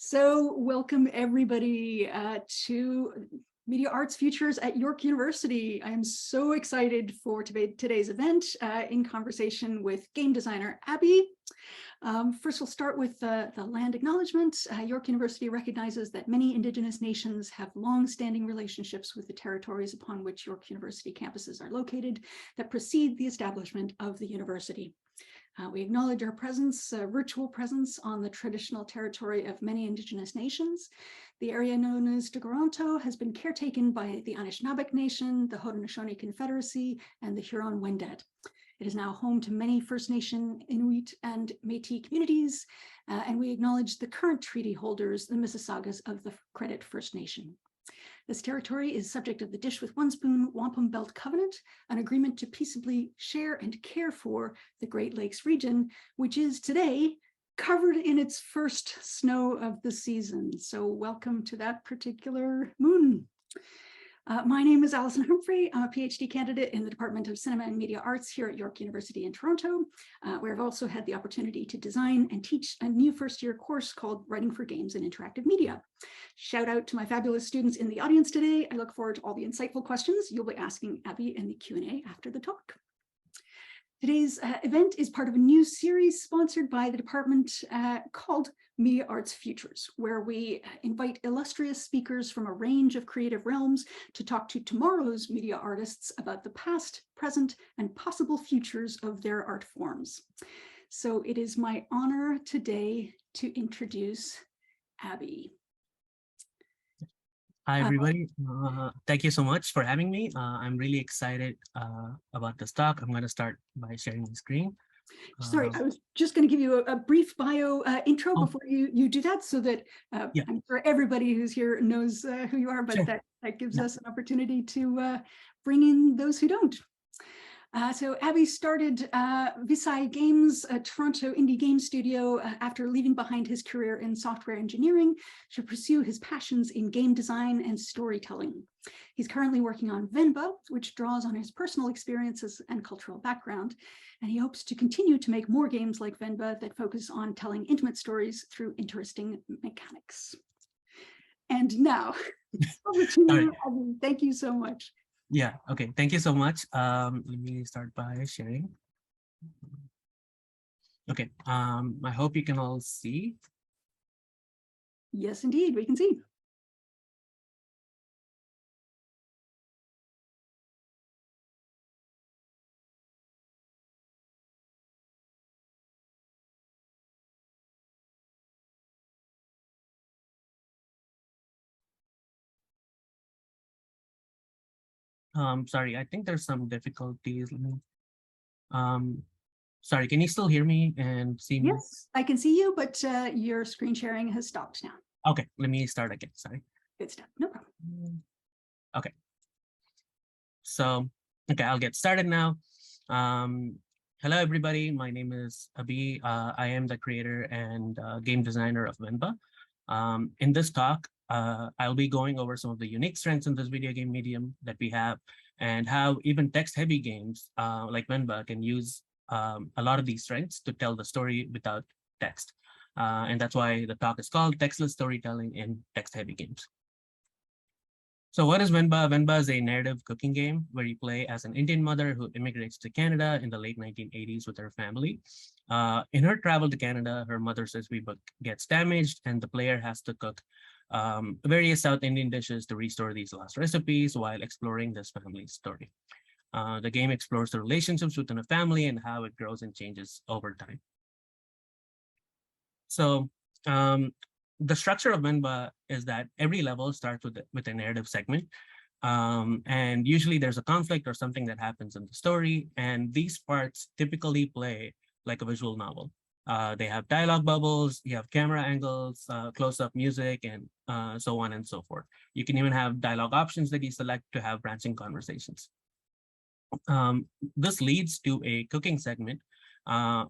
So welcome everybody to Media Arts Futures at York University. I am so excited for today's event in conversation with game designer Abhi. First, we'll start with the land acknowledgement. York University recognizes that many Indigenous nations have long-standing relationships with the territories upon which York University campuses are located that precede the establishment of the university. We acknowledge our presence, virtual presence on the traditional territory of many Indigenous nations. The area known as Toronto has been caretaken by the Anishinaabe Nation, the Haudenosaunee Confederacy, and the Huron-Wendat. It is now home to many First Nation, Inuit, and Métis communities, and we acknowledge the current treaty holders, the Mississaugas of the Credit First Nation. This territory is subject of the Dish with One Spoon Wampum Belt Covenant, an agreement to peaceably share and care for the Great Lakes region, which is today covered in its first snow of the season. So welcome to that particular moon. My name is Alison Humphrey. I'm a PhD candidate in the Department of Cinema and Media Arts here at York University in Toronto, where I've also had the opportunity to design and teach a new first-year course called Writing for Games and Interactive Media. Shout out to my fabulous students in the audience today. I look forward to all the insightful questions you'll be asking Abhi in the Q&A after the talk. Today's event is part of a new series sponsored by the department called Media Arts Futures, where we invite illustrious speakers from a range of creative realms to talk to tomorrow's media artists about the past, present, and possible futures of their art forms. So it is my honor today to introduce Abhi. Hi, everybody. Thank you so much for having me. I'm really excited about this talk. I'm going to start by sharing my screen. Sorry, I was just going to give you a brief bio intro before you do that, so that I'm sure everybody who's here knows who you are, but sure. that gives us an opportunity to bring in those who don't. So Abhi started Visai Games, a Toronto indie game studio, after leaving behind his career in software engineering to pursue his passions in game design and storytelling. He's currently working on Venba, which draws on his personal experiences and cultural background, and he hopes to continue to make more games like Venba that focus on telling intimate stories through interesting mechanics. And now, over to you, Abhi. Thank you so much. Yeah, okay, thank you so much. Let me start by sharing. Okay, I hope you can all see. Yes, indeed, we can see. Sorry, I think there's some difficulties. Sorry, can you still hear me and see me? Yes, I can see you, but your screen sharing has stopped now. Okay, let me start again, sorry. Good stuff, no problem. Okay. So, okay, I'll get started now. Hello, everybody. My name is Abhi. I am the creator and game designer of Venba. In this talk, I'll be going over some of the unique strengths in this video game medium that we have, and how even text-heavy games like Venba can use a lot of these strengths to tell the story without text. And that's why the talk is called Textless Storytelling in Text-Heavy Games. So what is Venba? Venba is a narrative cooking game where you play as an Indian mother who immigrates to Canada in the late 1980s with her family. In her travel to Canada, her mother's recipe book gets damaged, and the player has to cook various South Indian dishes to restore these lost recipes while exploring this family's story. The game explores the relationships within a family and how it grows and changes over time. So the structure of Venba is that every level starts with a narrative segment. And usually there's a conflict or something that happens in the story. And these parts typically play like a visual novel. They have dialogue bubbles, you have camera angles, close-up music, and so on and so forth. You can even have dialogue options that you select to have branching conversations. This leads to a cooking segment,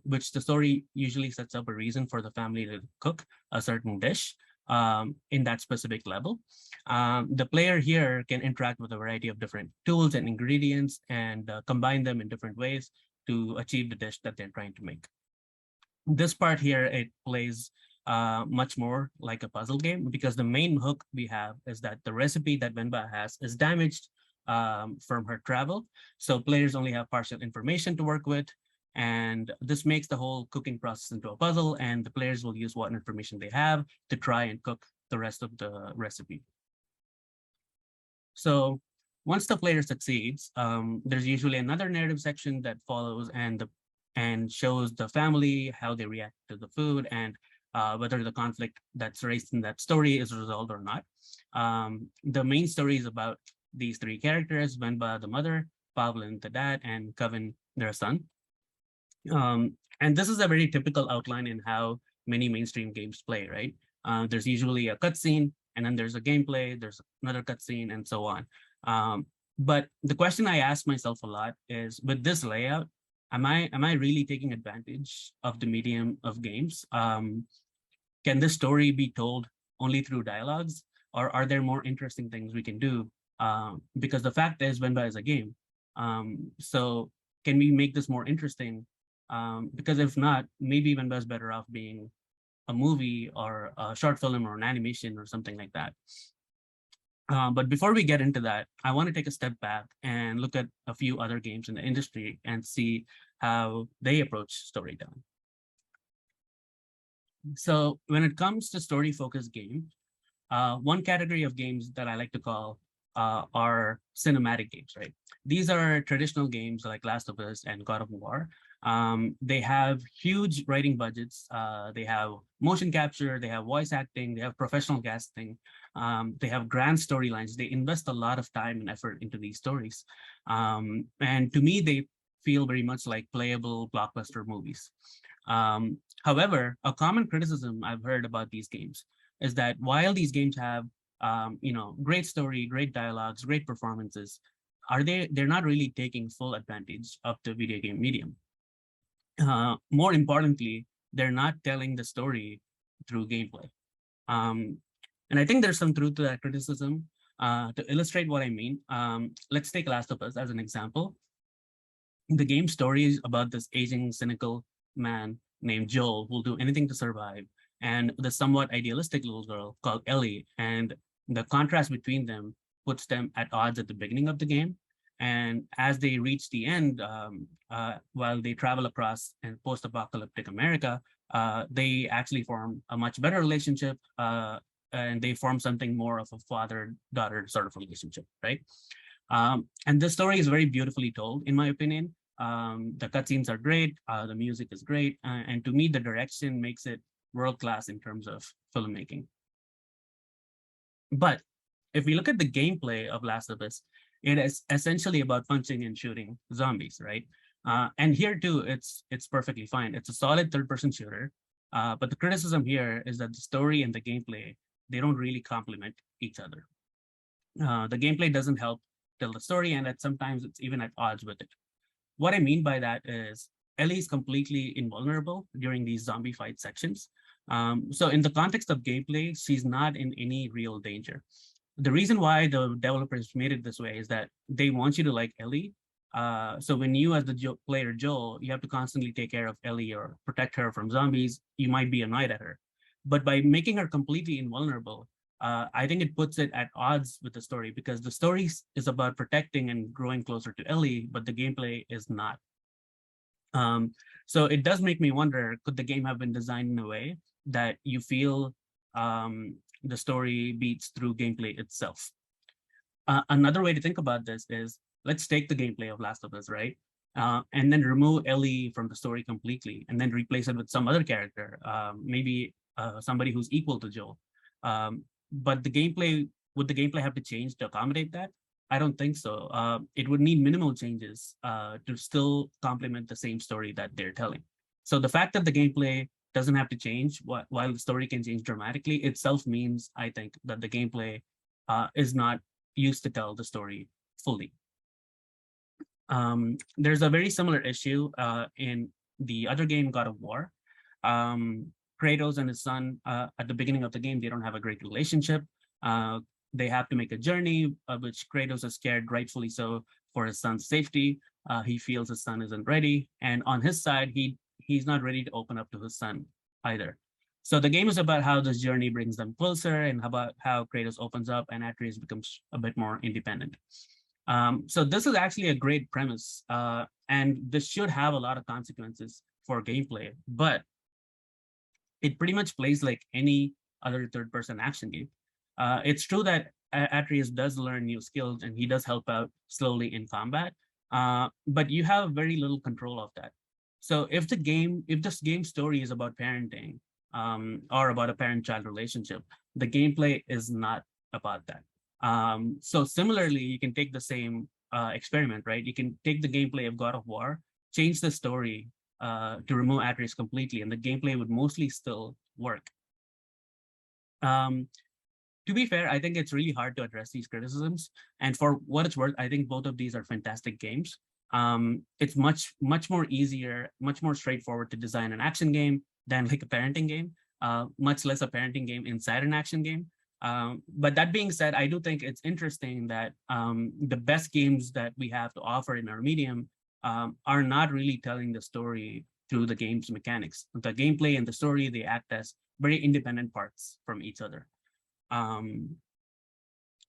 which the story usually sets up a reason for the family to cook a certain dish in that specific level. The player here can interact with a variety of different tools and ingredients and combine them in different ways to achieve the dish that they're trying to make. This part here, it plays much more like a puzzle game, because the main hook we have is that the recipe that Venba has is damaged from her travel. So players only have partial information to work with. And this makes the whole cooking process into a puzzle, and the players will use what information they have to try and cook the rest of the recipe. So once the player succeeds, there's usually another narrative section that follows and shows the family, how they react to the food, and whether the conflict that's raised in that story is resolved or not. The main story is about these three characters: Venba, the mother; Pavlin, the dad; and Kevin, their son. And this is a very typical outline in how many mainstream games play, right? There's usually a cutscene, and then there's a gameplay, there's another cutscene, and so on. But the question I ask myself a lot is, with this layout, am I really taking advantage of the medium of games? Can this story be told only through dialogues, or are there more interesting things we can do? Because the fact is, Venba is a game. So can we make this more interesting? Because if not, maybe Venba is better off being a movie or a short film or an animation or something like that. But before we get into that, I want to take a step back and look at a few other games in the industry and see how they approach storytelling. So when it comes to story-focused games, one category of games that I like to call are cinematic games, right? These are traditional games like Last of Us and God of War. They have huge writing budgets. They have motion capture, they have voice acting, they have professional casting, they have grand storylines. They invest a lot of time and effort into these stories. And to me, they feel very much like playable blockbuster movies. However, a common criticism I've heard about these games is that while these games have great story, great dialogues, great performances, they're not really taking full advantage of the video game medium. More importantly, they're not telling the story through gameplay. And I think there's some truth to that criticism. To illustrate what I mean, let's take Last of Us as an example. The game story is about this aging, cynical man named Joel who'll do anything to survive, and the somewhat idealistic little girl called Ellie. And the contrast between them puts them at odds at the beginning of the game. And as they reach the end, while they travel across in post-apocalyptic America, they actually form a much better relationship, and they form something more of a father-daughter sort of relationship, right? And the story is very beautifully told, in my opinion. The cutscenes are great, the music is great, and to me, the direction makes it world-class in terms of filmmaking. But if we look at the gameplay of Last of Us, it is essentially about punching and shooting zombies, right? And here too, it's perfectly fine. It's a solid third-person shooter, but the criticism here is that the story and the gameplay, they don't really complement each other. The gameplay doesn't help tell the story, and that sometimes it's even at odds with it. What I mean by that is Ellie is completely invulnerable during these zombie fight sections. So in the context of gameplay, she's not in any real danger. The reason why the developers made it this way is that they want you to like Ellie. So when you, as the player Joel, you have to constantly take care of Ellie or protect her from zombies, you might be annoyed at her. But by making her completely invulnerable, I think it puts it at odds with the story, because the story is about protecting and growing closer to Ellie, but the gameplay is not. So it does make me wonder, could the game have been designed in a way that you feel the story beats through gameplay itself? Another way to think about this is, let's take the gameplay of Last of Us, right? And then remove Ellie from the story completely, and then replace it with some other character, maybe somebody who's equal to Joel. But would the gameplay have to change to accommodate that? I don't think so. It would need minimal changes to still complement the same story that they're telling. So the fact that the gameplay doesn't have to change while the story can change dramatically itself means, I think, that the gameplay is not used to tell the story fully. There's a very similar issue in the other game, God of War. Kratos and his son, at the beginning of the game, they don't have a great relationship. They have to make a journey, which Kratos is scared, rightfully so, for his son's safety. He feels his son isn't ready. And on his side, he's not ready to open up to his son either. So the game is about how this journey brings them closer and about how Kratos opens up and Atreus becomes a bit more independent. So this is actually a great premise, and this should have a lot of consequences for gameplay, but it pretty much plays like any other third-person action game. It's true that Atreus does learn new skills and he does help out slowly in combat, but you have very little control of that. So if this game story is about parenting, or about a parent-child relationship, the gameplay is not about that. So similarly, you can take the same experiment, right? You can take the gameplay of God of War, change the story to remove Atreus completely, and the gameplay would mostly still work. To be fair, I think it's really hard to address these criticisms. And for what it's worth, I think both of these are fantastic games. It's much more easier, much more straightforward to design an action game than like a parenting game, much less a parenting game inside an action game. But that being said, I do think it's interesting that the best games that we have to offer in our medium are not really telling the story through the game's mechanics. The gameplay and the story, they act as very independent parts from each other. And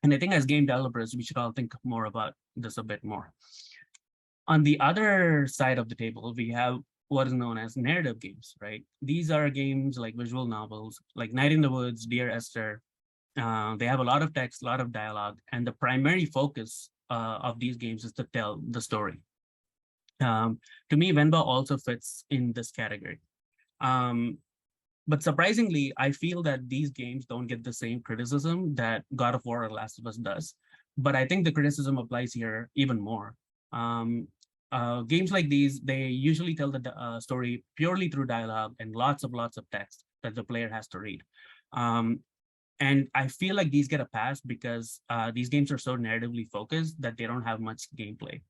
I think as game developers, we should all think more about this a bit more. On the other side of the table, we have what is known as narrative games, right? These are games like visual novels, like Night in the Woods, Dear Esther. They have a lot of text, a lot of dialogue, and the primary focus of these games is to tell the story. To me, Venba also fits in this category. But surprisingly, I feel that these games don't get the same criticism that God of War or Last of Us does. But I think the criticism applies here even more. Games like these, they usually tell the story purely through dialogue and lots of text that the player has to read. And I feel like these get a pass because these games are so narratively focused that they don't have much gameplay.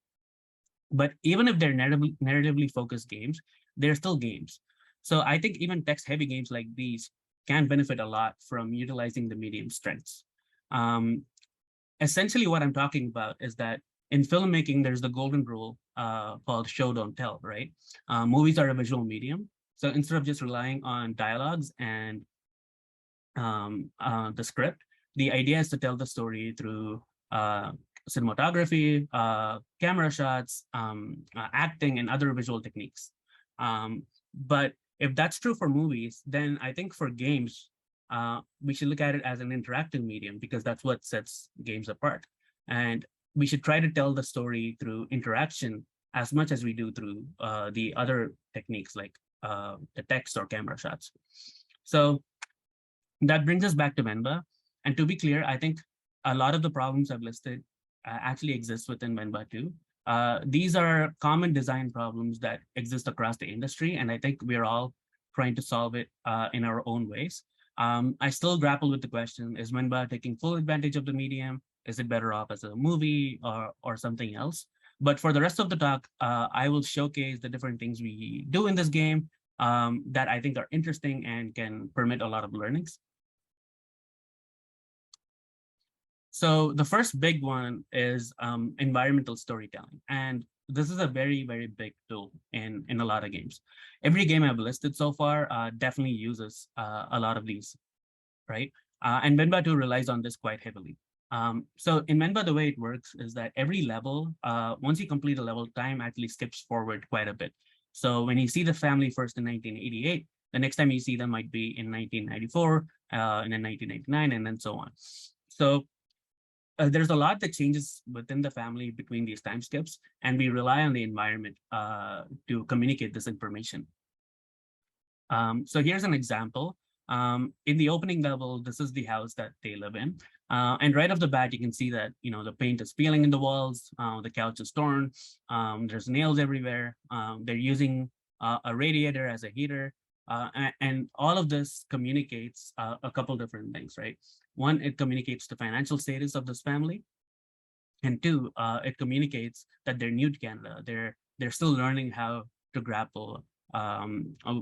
But even if they're narratively focused games, they're still games. So I think even text-heavy games like these can benefit a lot from utilizing the medium's strengths. Essentially, what I'm talking about is that in filmmaking, there's the golden rule called show, don't tell, right? Movies are a visual medium. So instead of just relying on dialogues and the script, the idea is to tell the story through cinematography, camera shots, acting, and other visual techniques. But if that's true for movies, then I think for games, we should look at it as an interactive medium because that's what sets games apart. And we should try to tell the story through interaction as much as we do through the other techniques like the text or camera shots. So that brings us back to Venba. And to be clear, I think a lot of the problems I've listed actually exist within Venba too. These are common design problems that exist across the industry, and I think we're all trying to solve it in our own ways. I still grapple with the question, is Venba taking full advantage of the medium? Is it better off as a movie or something else? But for the rest of the talk, I will showcase the different things we do in this game that I think are interesting and can permit a lot of learnings. So the first big one is environmental storytelling. And this is a very, very big tool in a lot of games. Every game I've listed so far definitely uses a lot of these, right? And Venba 2 relies on this quite heavily. So in Venba, the way it works is that every level, once you complete a level, time actually skips forward quite a bit. So when you see the family first in 1988, the next time you see them might be in 1994, and then 1999, and then so on. So there's a lot that changes within the family between these time skips, and we rely on the environment to communicate this information. So here's an example. In the opening level, this is the house that they live in. And right off the bat, you can see that, the paint is peeling in the walls, the couch is torn, there's nails everywhere. They're using a radiator as a heater. And all of this communicates a couple different things, right? One, it communicates the financial status of this family. And two, it communicates that they're new to Canada. They're still learning how to grapple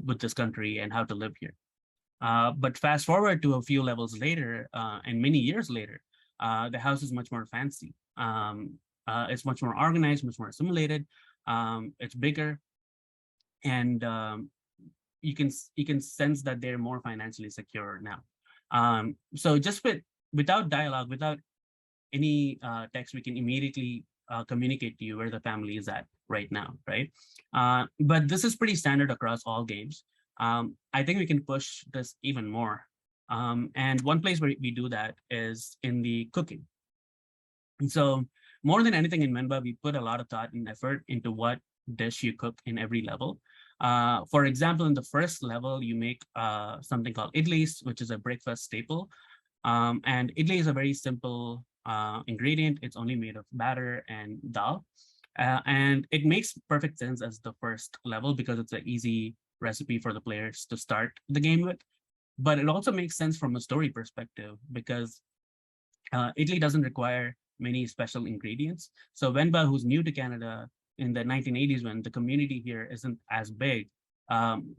with this country and how to live here. But fast forward to a few levels later and many years later, the house is much more fancy. It's much more organized, much more assimilated. It's bigger. And you can sense that they're more financially secure now. So just without dialogue, without any text, we can immediately communicate to you where the family is at right now, right? But this is pretty standard across all games. I think we can push this even more. And one place where we do that is in the cooking. And so more than anything in Venba, we put a lot of thought and effort into what dish you cook in every level. For example, in the first level, you make something called idlis, which is a breakfast staple. And idli is a very simple ingredient. It's only made of batter and dal. And it makes perfect sense as the first level because it's an easy recipe for the players to start the game with. But it also makes sense from a story perspective because Italy doesn't require many special ingredients. So Venba, who's new to Canada in the 1980s, when the community here isn't as big,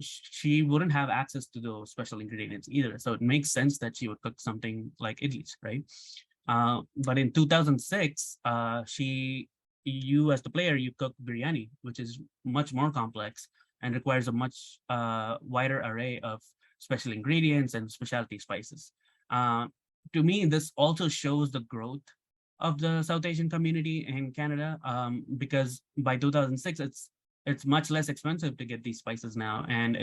she wouldn't have access to those special ingredients either. So it makes sense that she would cook something like idlis, right? But in 2006, you as the player, you cook biryani, which is much more complex and requires a much wider array of special ingredients and specialty spices. To me, this also shows the growth of the South Asian community in Canada, because by 2006, it's much less expensive to get these spices now, and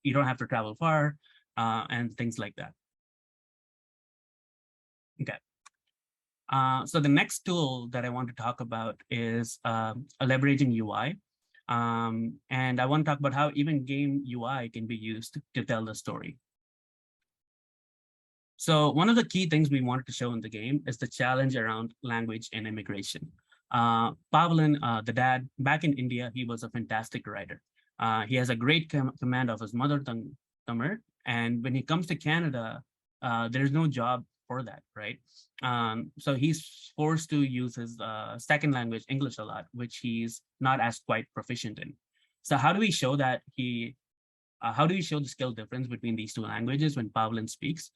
you don't have to travel far and things like that. Okay. So the next tool that I want to talk about is leveraging UI. And I want to talk about how even game UI can be used to tell the story. So one of the key things we wanted to show in the game is the challenge around language and immigration. Pavlin, the dad, back in India, he was a fantastic writer. He has a great command of his mother tongue, Tamil. And when he comes to Canada, there's no job for that, right? So he's forced to use his second language, English, a lot, which he's not as quite proficient in. So how do we show that how do we show the skill difference between these two languages when Pavlin speaks?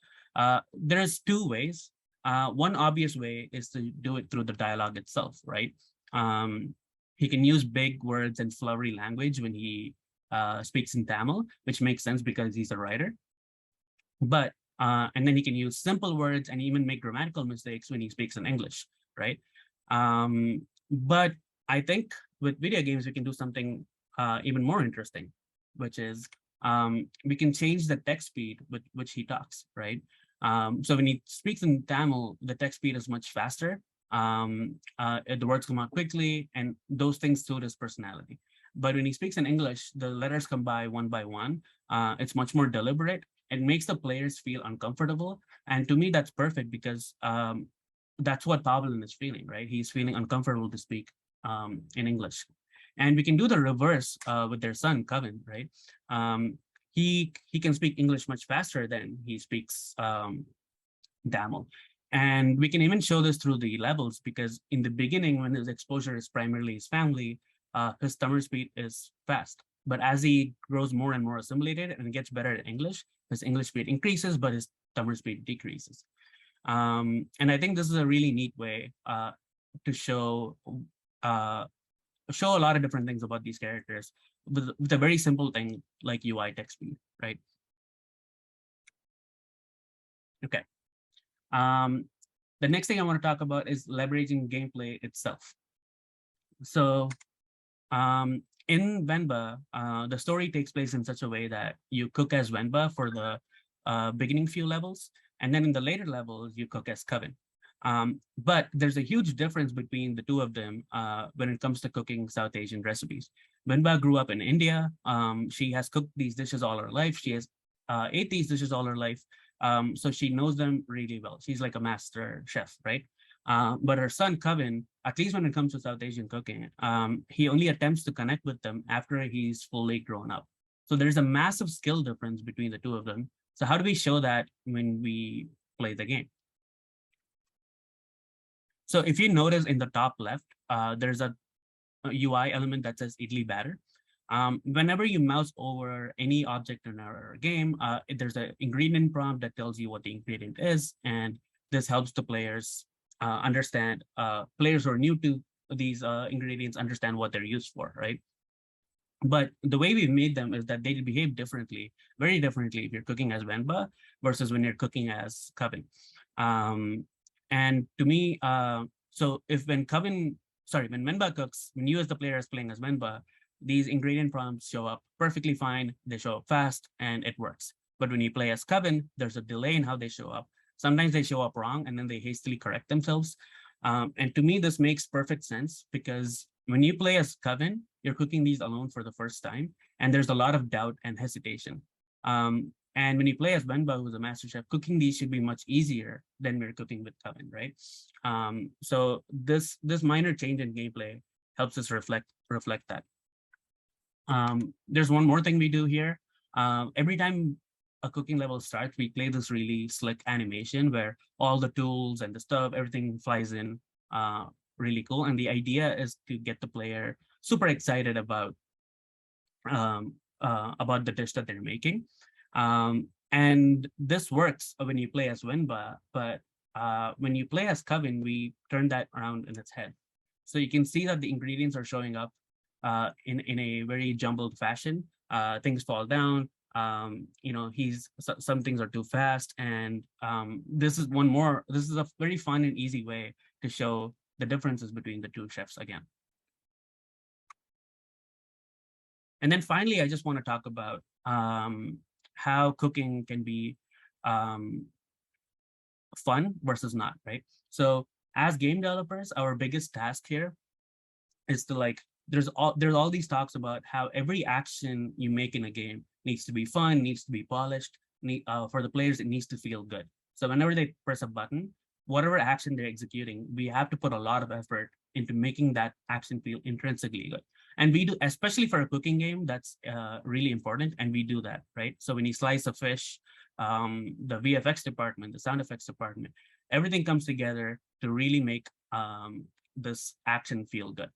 There's two ways. One obvious way is to do it through the dialogue itself, right? He can use big words and flowery language when he speaks in Tamil, which makes sense because he's a writer. But and then he can use simple words and even make grammatical mistakes when he speaks in English, right? But I think with video games, we can do something even more interesting, which is we can change the text speed with which he talks, right? So when he speaks in Tamil, the text speed is much faster. The words come out quickly, and those things suit his personality. But when he speaks in English, the letters come by one. It's much more deliberate. It makes the players feel uncomfortable. And to me, that's perfect because that's what Pavlin is feeling, right? He's feeling uncomfortable to speak in English. And we can do the reverse with their son, Kevin, right? He can speak English much faster than he speaks Tamil. And we can even show this through the levels because in the beginning, when his exposure is primarily his family, his Tamil speed is fast. But as he grows more and more assimilated and gets better at English, his English speed increases, but his Tamil speed decreases. And I think this is a really neat way to show a lot of different things about these characters with a very simple thing like UI text speed, right? Okay. The next thing I want to talk about is leveraging gameplay itself. So in Venba, the story takes place in such a way that you cook as Venba for the beginning few levels, and then in the later levels, you cook as Coven. But there's a huge difference between the two of them when it comes to cooking South Asian recipes. Venba grew up in India. She has cooked these dishes all her life. She has ate these dishes all her life. So she knows them really well. She's like a master chef, right? But her son, Kevin, at least when it comes to South Asian cooking, he only attempts to connect with them after he's fully grown up. So there's a massive skill difference between the two of them. So how do we show that when we play the game? So if you notice in the top left, there's a UI element that says idli batter. Whenever you mouse over any object in our game, there's an ingredient prompt that tells you what the ingredient is, and this helps the players understand, players who are new to these ingredients understand what they're used for, right? But the way we've made them is that they behave differently, very differently if you're cooking as Venba versus when you're cooking as Coven. Um, and to me, so if when Coven, sorry, when Venba cooks, when you as the player is playing as Venba, these ingredient prompts show up perfectly fine, they show up fast, and it works. But when you play as Coven, there's a delay in how they show up. Sometimes they show up wrong and then they hastily correct themselves. And to me, this makes perfect sense because when you play as Coven, you're cooking these alone for the first time, and there's a lot of doubt and hesitation. And when you play as Venba, who's a master chef, cooking these should be much easier than we're cooking with Coven, right? So this minor change in gameplay helps us reflect that. There's one more thing we do here. Every time a cooking level starts, we play this really slick animation where all the tools and the stuff, everything flies in really cool. And the idea is to get the player super excited about the dish that they're making. And this works when you play as Venba, but when you play as Coven, we turn that around in its head. So you can see that the ingredients are showing up in a very jumbled fashion. Things fall down. Some things are too fast, and this is a very fun and easy way to show the differences between the two chefs again. And then finally, I just want to talk about how cooking can be fun versus not, right? So as game developers, our biggest task here is to there's all these talks about how every action you make in a game needs to be fun, needs to be polished. For the players, it needs to feel good. So whenever they press a button, whatever action they're executing, we have to put a lot of effort into making that action feel intrinsically good. And we do, especially for a cooking game, that's really important. And we do that, right? So when you slice a fish, the VFX department, the sound effects department, everything comes together to really make this action feel good.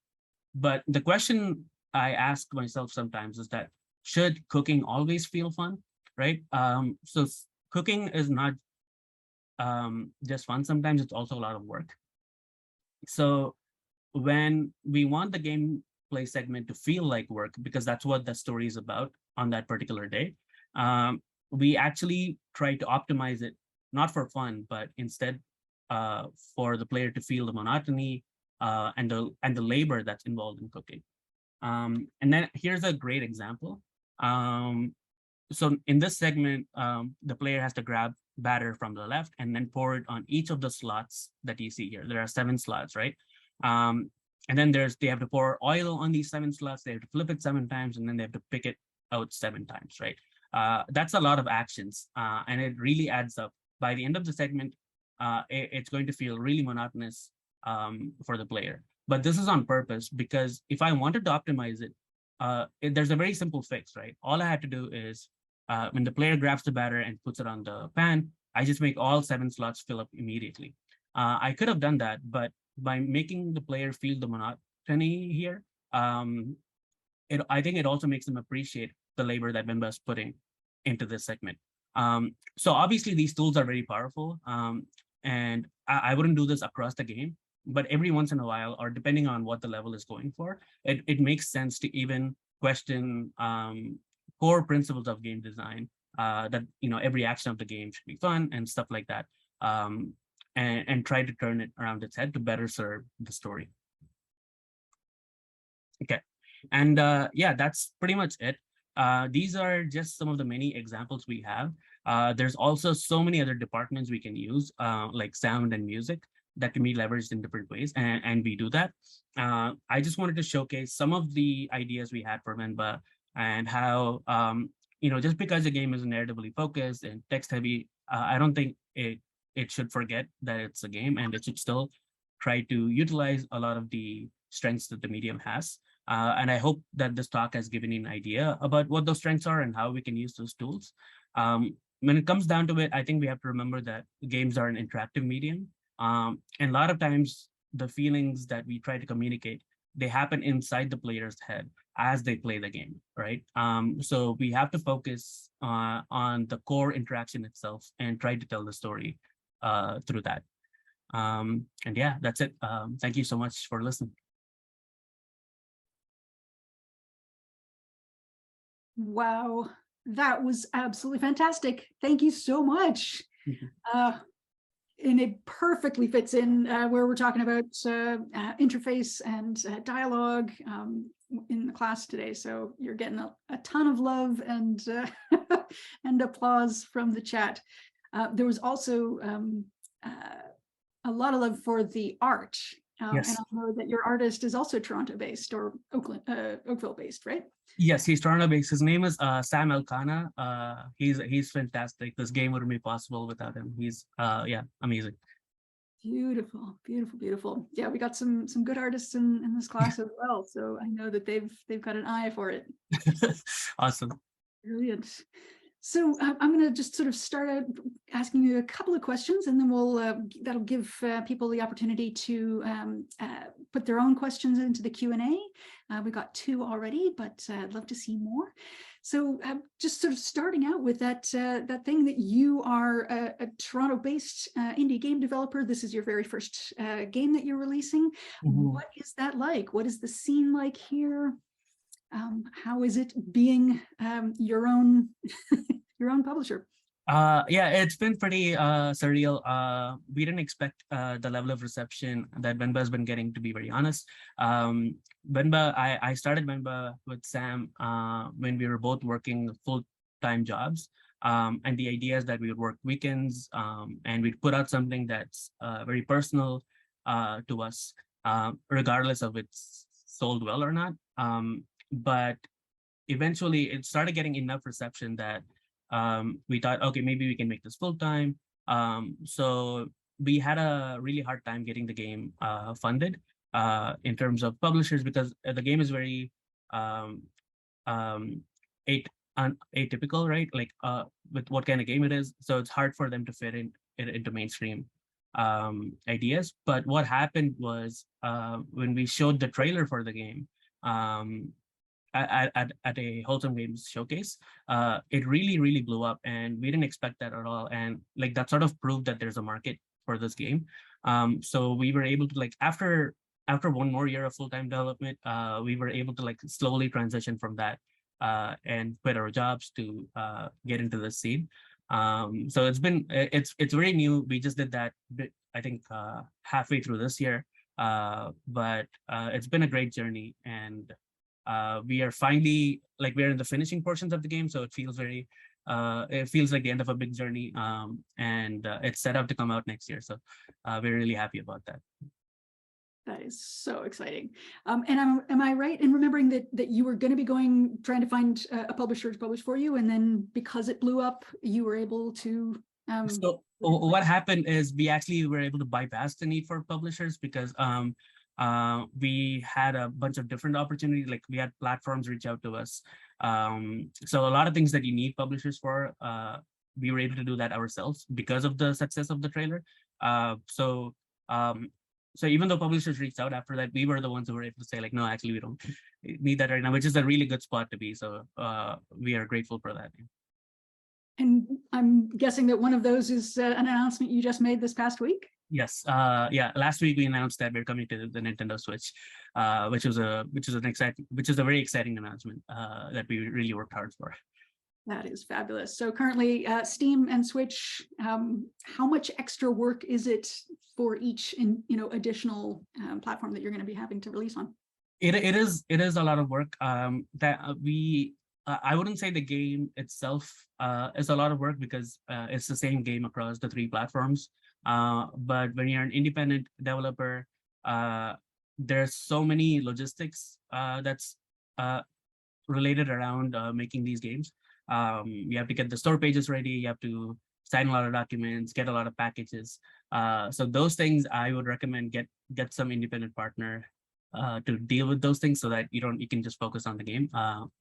But the question I ask myself sometimes is that, should cooking always feel fun, right? So cooking is not just fun. Sometimes it's also a lot of work. So when we want the gameplay segment to feel like work, because that's what the story is about on that particular day, we actually try to optimize it, not for fun, but instead for the player to feel the monotony and the labor that's involved in cooking. And then here's a great example. So in this segment, the player has to grab batter from the left and then pour it on each of the slots that you see here. There are 7 slots, right? And then they have to pour oil on these 7 slots. They have to flip it 7 times, and then they have to pick it out 7 times, right? That's a lot of actions, and it really adds up. By the end of the segment, it's going to feel really monotonous for the player. But this is on purpose, because if I wanted to optimize it, there's a very simple fix, right? All I have to do is when the player grabs the batter and puts it on the pan, I just make all 7 slots fill up immediately. I could have done that, but by making the player feel the monotony here, I think it also makes them appreciate the labor that Venba is putting into this segment. So obviously these tools are very powerful, and I wouldn't do this across the game, but every once in a while, or depending on what the level is going for, it makes sense to even question core principles of game design, that every action of the game should be fun and stuff like that, and try to turn it around its head to better serve the story. Okay, and yeah, that's pretty much it. These are just some of the many examples we have. There's also so many other departments we can use, like sound and music, that can be leveraged in different ways, and we do that. I just wanted to showcase some of the ideas we had for Venba, and how, just because the game is narratively focused and text heavy, I don't think it should forget that it's a game, and it should still try to utilize a lot of the strengths that the medium has. And I hope that this talk has given you an idea about what those strengths are and how we can use those tools. When it comes down to it, I think we have to remember that games are an interactive medium. And a lot of times the feelings that we try to communicate, they happen inside the player's head as they play the game, right? So we have to focus on the core interaction itself and try to tell the story through that. And yeah, that's it. Thank you so much for listening. Wow, that was absolutely fantastic. Thank you so much. And it perfectly fits in where we're talking about interface and dialogue in the class today. So you're getting a ton of love and and applause from the chat. There was also a lot of love for the art. And Yes. I know that your artist is also Toronto based or Oakville based, right? Yes, he's Toronto based. His name is Sam Elkana. He's fantastic. This game wouldn't be possible without him. He's yeah, amazing. Beautiful, beautiful, beautiful. Yeah, we got some good artists in this class as well. So I know that they've got an eye for it. Awesome. Brilliant. So I'm going to just sort of start out asking you a couple of questions, and then that'll give people the opportunity to put their own questions into the Q&A. We got 2 already, but I'd love to see more. So just sort of starting out with that thing that you are a Toronto-based indie game developer. This is your very first game that you're releasing. Mhm. What is that like? What is the scene like here? How is it being your own publisher? Yeah, it's been pretty surreal. We didn't expect the level of reception that Venba has been getting, to be very honest. Venba, I started Venba with Sam when we were both working full-time jobs. And the idea is that we would work weekends and we'd put out something that's very personal to us, regardless of it's sold well or not. But eventually it started getting enough reception that we thought, okay, maybe we can make this full time. So we had a really hard time getting the game funded in terms of publishers, because the game is very um, atypical, right? Like with what kind of game it is. So it's hard for them to fit into mainstream ideas. But what happened was when we showed the trailer for the game, at a Wholesome Games showcase, it really blew up, and we didn't expect that at all. And like that sort of proved that there's a market for this game. So we were able to, like, after 1 more year of full-time development, we were able to like slowly transition from that and quit our jobs to get into the scene. So it's very new. We just did that I think halfway through this year, but it's been a great journey, and we are finally, like, we're in the finishing portions of the game, so it feels like the end of a big journey, and it's set up to come out next year. So we're really happy about that. That is so exciting. And am I right in remembering that you were going to be trying to find a publisher to publish for you, and then because it blew up, you were able to So what happened is we actually were able to bypass the need for publishers, because we had a bunch of different opportunities. Like, we had platforms reach out to us. So a lot of things that you need publishers for, we were able to do that ourselves because of the success of the trailer. So even though publishers reached out after that, we were the ones who were able to say, like, no, actually, we don't need that right now, which is a really good spot to be. So we are grateful for that. And I'm guessing that one of those is an announcement you just made this past week. Yes. Yeah. Last week we announced that we're coming to the Nintendo Switch, which is a very exciting announcement that we really worked hard for. That is fabulous. So currently, Steam and Switch. How much extra work is it for each additional platform that you're going to be having to release on? It is a lot of work. I wouldn't say the game itself is a lot of work, because it's the same game across the 3 platforms. But when you're an independent developer, there's so many logistics that's related around making these games. You have to get the store pages ready. You have to sign a lot of documents, get a lot of packages. So those things I would recommend get some independent partner to deal with those things, so that you can just focus on the game.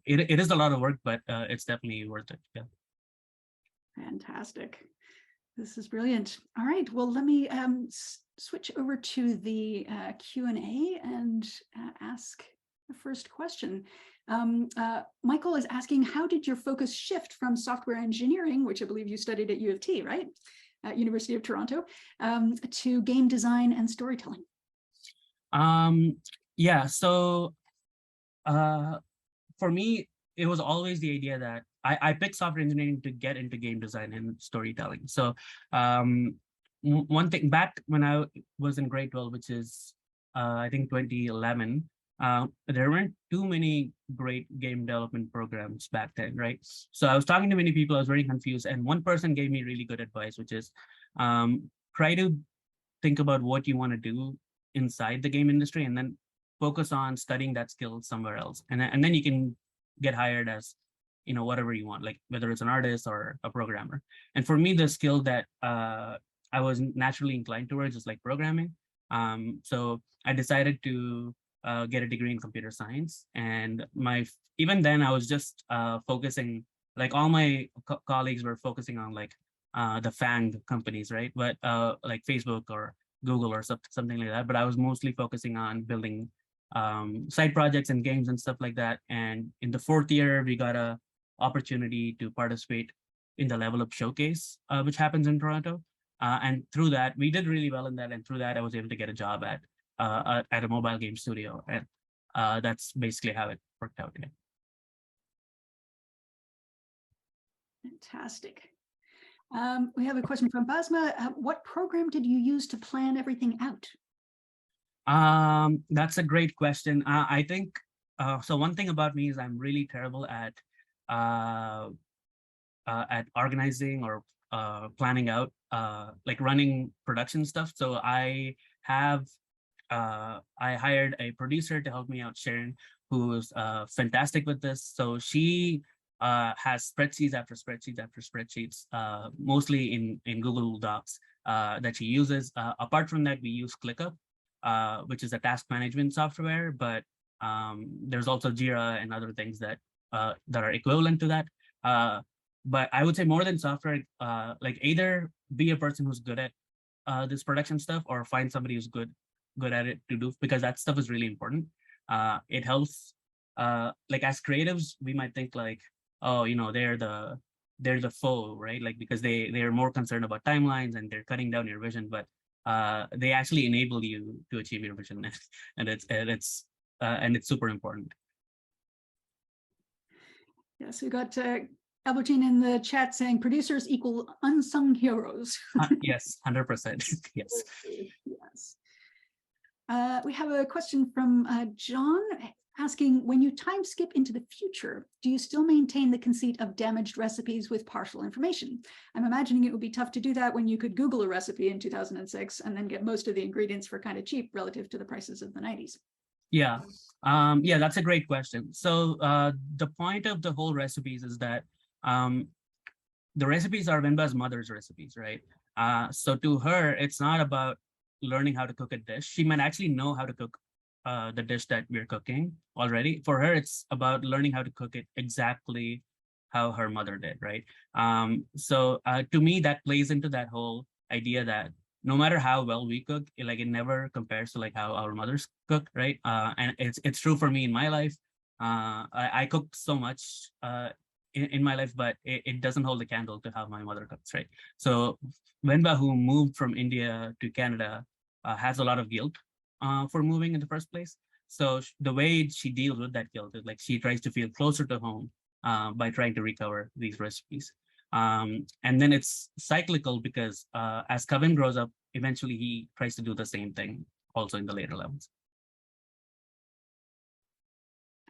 It is a lot of work, but it's definitely worth it. Yeah. Fantastic. This is brilliant. All right, well, let me switch over to the Q&A and ask the first question. Michael is asking, how did your focus shift from software engineering, which I believe you studied at U of T, right? At University of Toronto, to game design and storytelling? Yeah, so for me, it was always the idea that I picked software engineering to get into game design and storytelling. So one thing back when I was in grade 12, which is I think 2011, there weren't too many great game development programs back then, right? So I was talking to many people, I was very confused. And one person gave me really good advice, which is try to think about what you want to do inside the game industry and then focus on studying that skill somewhere else. And then you can get hired as, whatever you want, like whether it's an artist or a programmer. And for me, the skill that I was naturally inclined towards is like programming. So I decided to get a degree in computer science. And even then I was just focusing, like all my colleagues were focusing on like the FANG companies, right? But like Facebook or Google or something like that. But I was mostly focusing on building side projects and games and stuff like that. And in the fourth year, we got a opportunity to participate in the Level Up Showcase, which happens in Toronto. And through that, we did really well in that. And through that, I was able to get a job at a mobile game studio. And that's basically how it worked out. Yeah. Fantastic. We have a question from Basma. What program did you use to plan everything out? That's a great question. I think so. One thing about me is I'm really terrible at organizing or planning out, like running production stuff. So I hired a producer to help me out, Sharon, who's fantastic with this. So she has spreadsheets after spreadsheets after spreadsheets, mostly in Google Docs that she uses. Apart from that, we use ClickUp, which is a task management software, but there's also Jira and other things that are equivalent to that. But I would say more than software, like either be a person who's good at this production stuff or find somebody who's good at it to do, because that stuff is really important. It helps, like as creatives, we might think like, oh, they're the foe, right? Like because they're more concerned about timelines and they're cutting down your vision, but they actually enable you to achieve your vision, and it's super important. Yes, we got Albertine in the chat saying producers equal unsung heroes. Yes, 100%. Yes. Yes. We have a question from John asking, when you time skip into the future, do you still maintain the conceit of damaged recipes with partial information? I'm imagining it would be tough to do that when you could Google a recipe in 2006 and then get most of the ingredients for kind of cheap relative to the prices of the 90s. Yeah, yeah, that's a great question. So the point of the whole recipes is that the recipes are Venba's mother's recipes, right? So to her, it's not about learning how to cook a dish. She might actually know how to cook the dish that we're cooking already. For her, it's about learning how to cook it exactly how her mother did, right? So to me, that plays into that whole idea that no matter how well we cook, it never compares to like how our mothers cook, right? And it's true for me in my life. I cook so much in my life, but it doesn't hold a candle to how my mother cooks, right? So Venba, who moved from India to Canada, has a lot of guilt for moving in the first place. So the way she deals with that guilt is like she tries to feel closer to home by trying to recover these recipes. And then it's cyclical because as Kevin grows up, eventually he tries to do the same thing also in the later levels.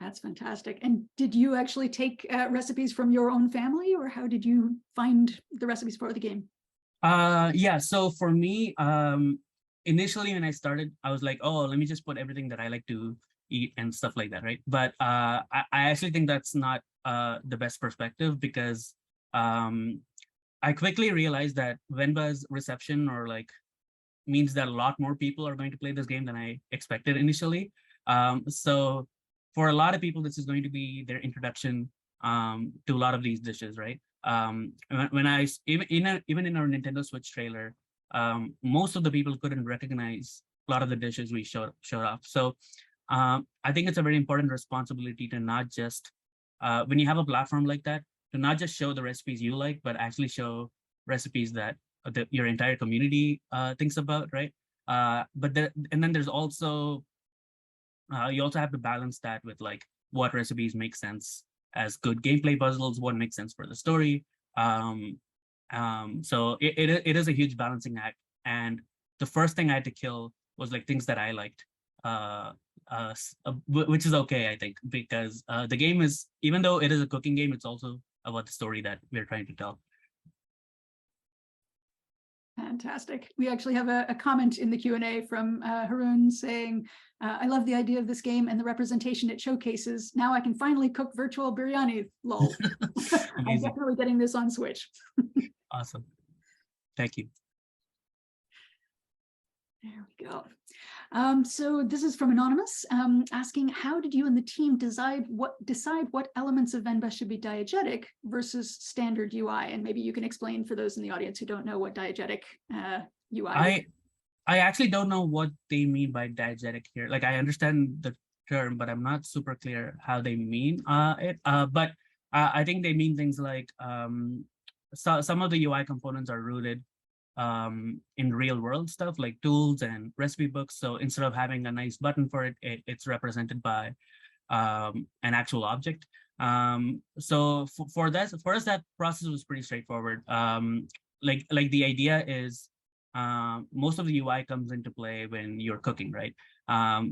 That's fantastic. And did you actually take recipes from your own family, or how did you find the recipes for the game? Yeah, so for me, initially when I started, I was like, oh, let me just put everything that I like to eat and stuff like that, right? But I actually think that's not the best perspective, because I quickly realized that Venba's reception means that a lot more people are going to play this game than I expected initially. So for a lot of people, this is going to be their introduction to a lot of these dishes, right? Even in our Nintendo Switch trailer, most of the people couldn't recognize a lot of the dishes we showed off. So I think it's a very important responsibility to not just, when you have a platform like that, to not just show the recipes you like, but actually show recipes that your entire community thinks about, right? And then there's also, you also have to balance that with like what recipes make sense as good gameplay puzzles, what makes sense for the story. So it is a huge balancing act. And the first thing I had to kill was like things that I liked, which is okay, I think, because the game is, even though it is a cooking game, it's also about the story that we're trying to tell. Fantastic. We actually have a comment in the Q&A from Haroon saying, I love the idea of this game and the representation it showcases. Now I can finally cook virtual biryani, lol. I'm definitely getting this on Switch. Awesome. Thank you. There we go. So this is from Anonymous, asking, how did you and the team decide what elements of Venba should be diegetic versus standard UI? And maybe you can explain for those in the audience who don't know what diegetic UI is. I actually don't know what they mean by diegetic here. Like, I understand the term, but I'm not super clear how they mean it. But I think they mean things like so some of the UI components are rooted in real world stuff like tools and recipe books. So instead of having a nice button for it, it's represented by an actual object. So for us, that process was pretty straightforward. Like the idea is most of the UI comes into play when you're cooking, right?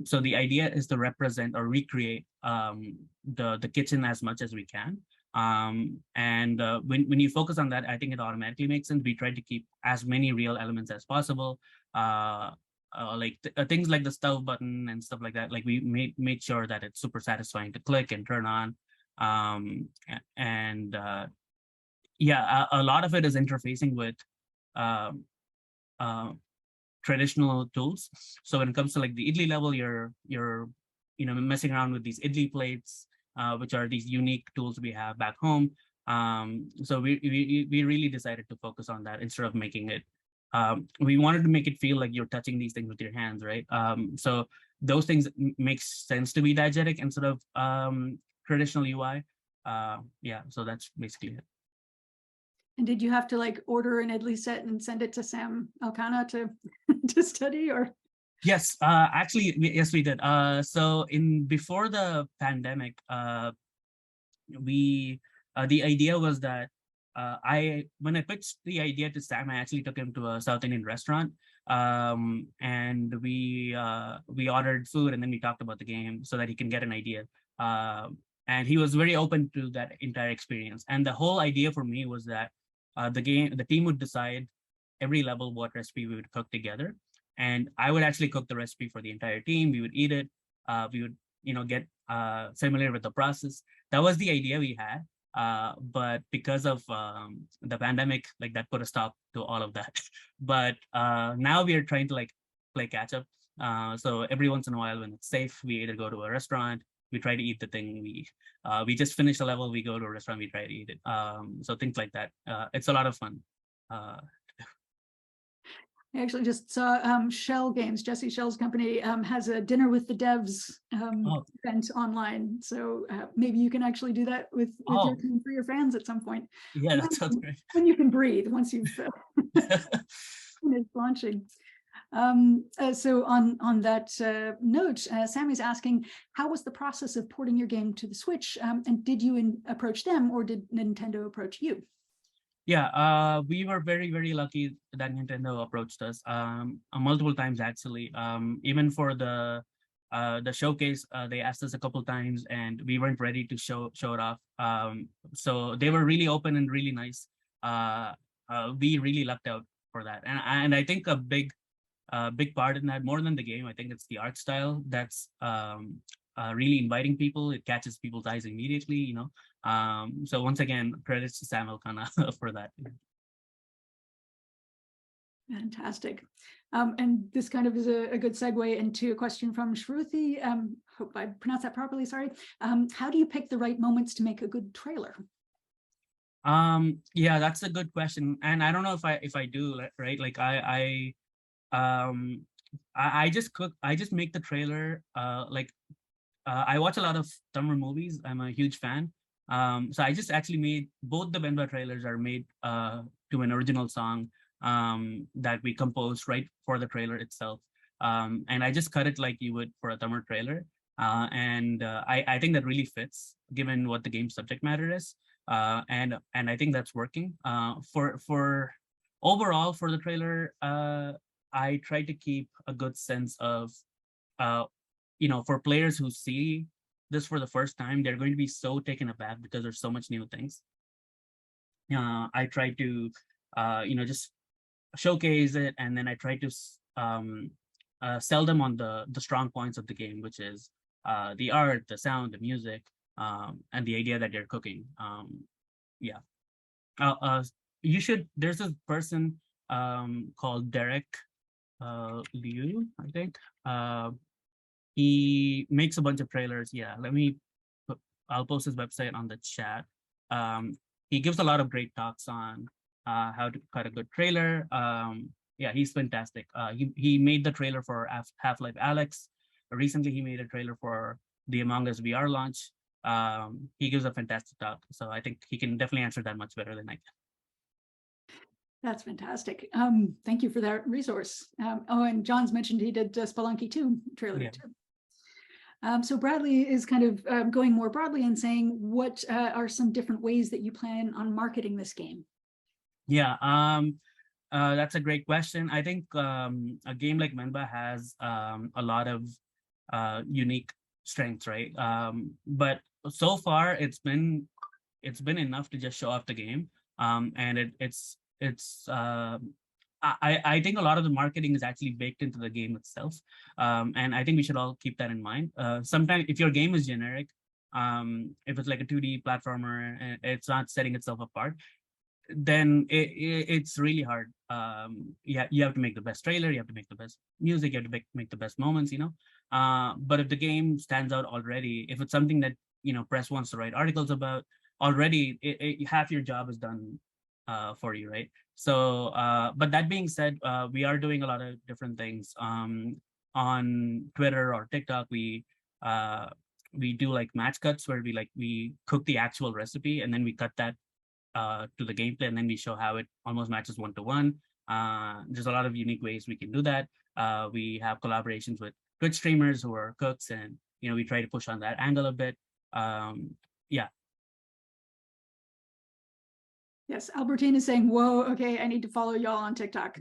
So the idea is to represent or recreate the kitchen as much as we can. And when you focus on that, I think it automatically makes sense. We try to keep as many real elements as possible. Like things like the stove button and stuff like that. Like we made sure that it's super satisfying to click and turn on. Yeah, a lot of it is interfacing with traditional tools. So when it comes to like the idli level, you're messing around with these idli plates, which are these unique tools we have back home. So we really decided to focus on that instead of making it. We wanted to make it feel like you're touching these things with your hands, right? So those things makes sense to be diegetic instead of traditional UI. Yeah, so that's basically it. And did you have to like order an idli set and send it to Sam Elkanah to study, or? Yes, actually, yes, we did. So before the pandemic, the idea was that when I pitched the idea to Sam, I actually took him to a South Indian restaurant, and we ordered food, and then we talked about the game so that he can get an idea. And he was very open to that entire experience. And the whole idea for me was that the team would decide every level what recipe we would cook together. And I would actually cook the recipe for the entire team. We would eat it. We would, get familiar with the process. That was the idea we had. But because of the pandemic, like that put a stop to all of that. But now we are trying to like play catch up. So every once in a while, when it's safe, we either go to a restaurant, we try to eat the thing. We just finish a level, we go to a restaurant, we try to eat it. So things like that. It's a lot of fun. I actually just saw Shell Games, Jesse Shell's company, has a dinner with the devs event online. So maybe you can actually do that with your team for your fans at some point. Yeah, that sounds great. When you can breathe, once you've finished launching. So on that note, Sammy's asking, how was the process of porting your game to the Switch? And did you approach them, or did Nintendo approach you? Yeah, we were very, very lucky that Nintendo approached us multiple times, actually. Even for the showcase, they asked us a couple times, and we weren't ready to show it off. So they were really open and really nice. We really lucked out for that, and I think a big part in that, more than the game, I think it's the art style that's really inviting people. It catches people's eyes immediately, So once again, credits to Sam Elkanah for that. Fantastic. And this kind of is a good segue into a question from Shruti. Hope I pronounced that properly, sorry. How do you pick the right moments to make a good trailer? Yeah, that's a good question. And I don't know if I do, right? Like I just make the trailer. I watch a lot of Tamil movies. I'm a huge fan. So I just actually made both the Venba trailers are made to an original song that we composed right for the trailer itself. And I just cut it like you would for a Tamil trailer. I think that really fits given what the game's subject matter is. And I think that's working. For overall for the trailer, I try to keep a good sense of, uh, for players who see this for the first time, they're going to be so taken aback because there's so much new things. I try to, just showcase it, and then I try to sell them on the strong points of the game, which is the art, the sound, the music, and the idea that you're cooking. Yeah. You should. There's a person called Derek Liu, I think. He makes a bunch of trailers. Yeah, I'll post his website on the chat. He gives a lot of great talks on how to cut a good trailer. Yeah, he's fantastic. He made the trailer for Half-Life Alyx. Recently, he made a trailer for the Among Us VR launch. He gives a fantastic talk, so I think he can definitely answer that much better than I can. That's fantastic. Thank you for that resource. Oh, and John's mentioned he did Spelunky 2 trailer too. So Bradley is kind of going more broadly and saying, what are some different ways that you plan on marketing this game? Yeah, that's a great question. I think a game like Venba has a lot of unique strengths, right? But so far, it's been enough to just show off the game, and I think a lot of the marketing is actually baked into the game itself, and I think we should all keep that in mind. Sometimes, if your game is generic, if it's like a 2D platformer and it's not setting itself apart, then it's really hard. Yeah, you have to make the best trailer, you have to make the best music, you have to make the best moments, but if the game stands out already, if it's something that press wants to write articles about already, half your job is done for you, right? So but that being said, we are doing a lot of different things. On Twitter or TikTok, we do like match cuts where we cook the actual recipe and then we cut that to the gameplay, and then we show how it almost matches 1-to-1. There's a lot of unique ways we can do that. We have collaborations with Twitch streamers who are cooks, and we try to push on that angle a bit. Yeah. Yes, Albertine is saying, whoa, okay, I need to follow y'all on TikTok.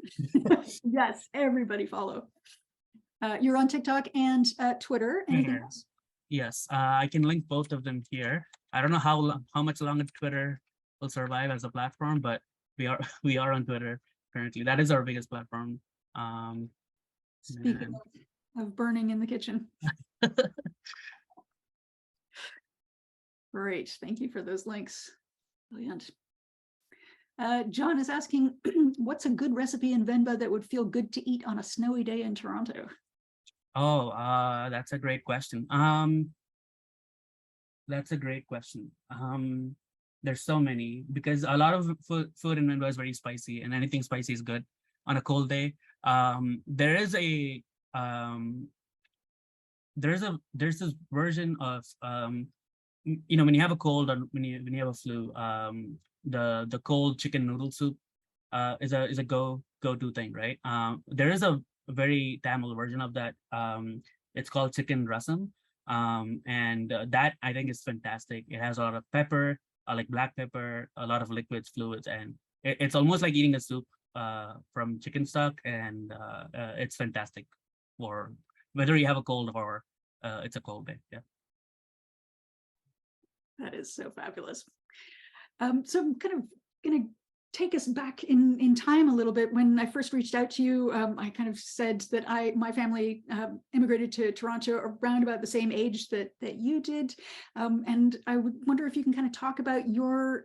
Yes, everybody follow. You're on TikTok and Twitter. Anything else? Yes, I can link both of them here. I don't know how much longer Twitter will survive as a platform, but we are on Twitter currently. That is our biggest platform. Speaking of burning in the kitchen. Great, thank you for those links. Brilliant. John is asking, what's a good recipe in Venba that would feel good to eat on a snowy day in Toronto? Oh, that's a great question. That's a great question. There's so many, because a lot of food in Venba is very spicy, and anything spicy is good on a cold day. There's this version of when you have a cold or when you have a flu, the cold chicken noodle soup is a go-to thing, right? There is a very Tamil version of that. It's called chicken rasam, and that I think is fantastic. It has a lot of pepper, like black pepper, a lot of liquids, fluids, and it's almost like eating a soup from chicken stock, and it's fantastic for whether you have a cold or it's a cold day. Yeah. That is so fabulous. So I'm kind of going to take us back in time a little bit. When I first reached out to you, I kind of said that my family immigrated to Toronto around about the same age that you did. And I would wonder if you can kind of talk about your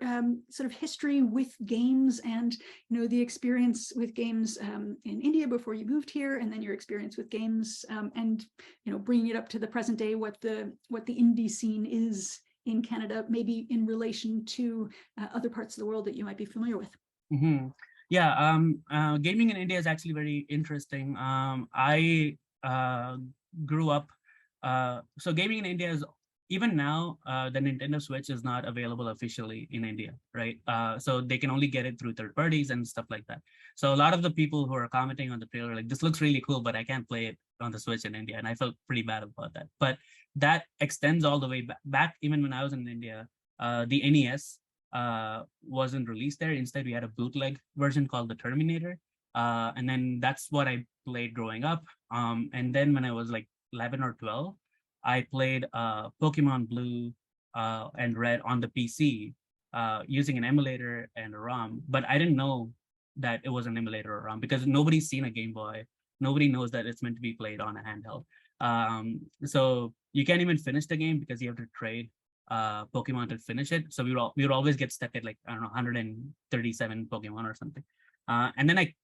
sort of history with games and, the experience with games in India before you moved here, and then your experience with games and, bringing it up to the present day, what the indie scene is in Canada, maybe in relation to other parts of the world that you might be familiar with. Mm-hmm. Yeah, gaming in India is actually very interesting. I grew up, so gaming in India is, even now, the Nintendo Switch is not available officially in India, right? So they can only get it through third parties and stuff like that. So a lot of the people who are commenting on the trailer, like, this looks really cool, but I can't play it on the Switch in India. And I felt pretty bad about that. But that extends all the way back even when I was in India. The NES wasn't released there. Instead, we had a bootleg version called the Terminator. And then that's what I played growing up. And then when I was like 11 or 12, I played Pokemon Blue and Red on the PC using an emulator and a ROM. But I didn't know that it was an emulator or ROM because nobody's seen a Game Boy. Nobody knows that it's meant to be played on a handheld. So you can't even finish the game because you have to trade Pokemon to finish it. So we would always get stuck at like, I don't know, 137 Pokemon or something. And then I